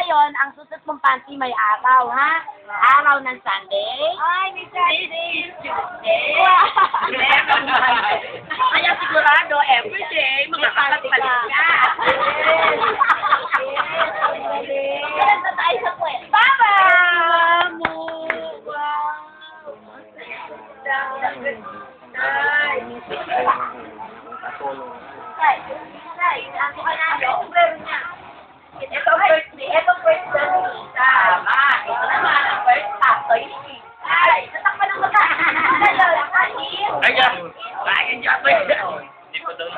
ngayon, ang susunod mong panty may araw, ha? Araw ng Sunday. Ay, may Saturday. Tuesday. Kaya sigurado, everyday, makakapagpalit ka. Kailan na tayo sa kwet? Baba! Ano ka na? Ito first na tama. Ito naman, ang first after you eat. Ay, natakpan ng mata. Kain niya ako Hindi ko daw.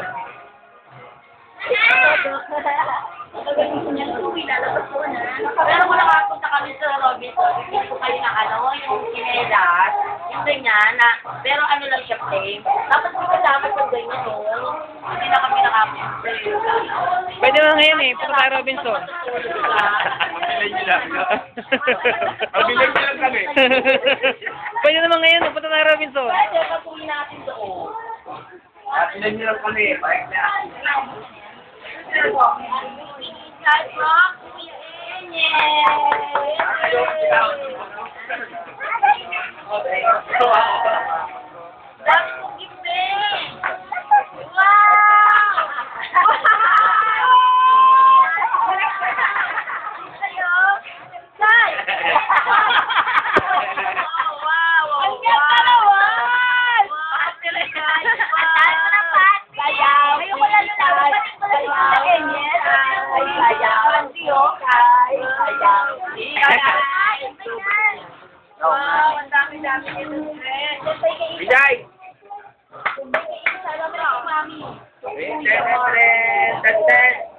Pero kung nakapunta kami sa Robinson, hindi ko kayo na yung kinelas, yung ganyan, na, pero ano lang siya plain. Tapos hindi kasama yung ganyan, hindi na kami nakapunta. Pwede naman ngayon eh, punta tayo Robinson. Pabiling nyo lang. Pabiling nyo lang kami. Pwede naman ngayon, punta tayo Robinson. Pwede, patuloy natin doon. Pabiling nyo lang kami. Balik na. Wow, ang dami-dami nito. Bigay!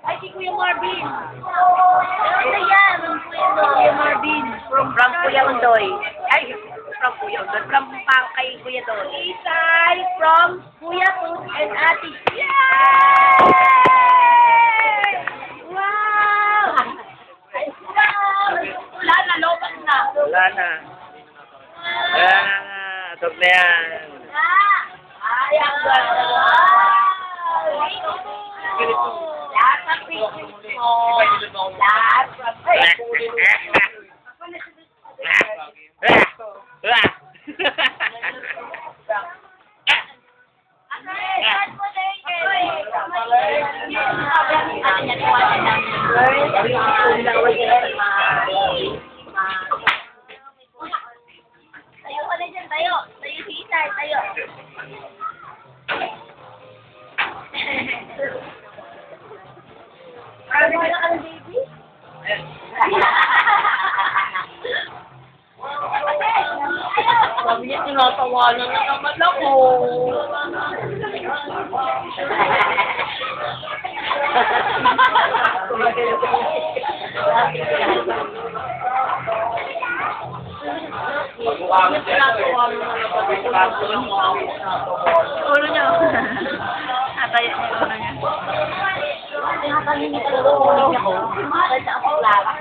Ay, si Kuya Marvin. Ano yan? Kuya Marvin. From Kuya Undoy. Ay, from Kuya Undoy. From kay Kuya Doy. Isay from Kuya Tut and Ate. Yay! Wow! Wala na, lobat na. Wala na. Wala na. Atog na yan. Ay, ang ganda. Lahat ng pictures mo. Lahat from tayo ka na dyan, tayo. Tayo si Isay, tayo. Ano ka na baby? Sabi niya, tinatawanan na naman ako. Ulo niya. Atayo niya ulo niya. Nakakalimutan ko ulo niya ko. Bakit ako Clara?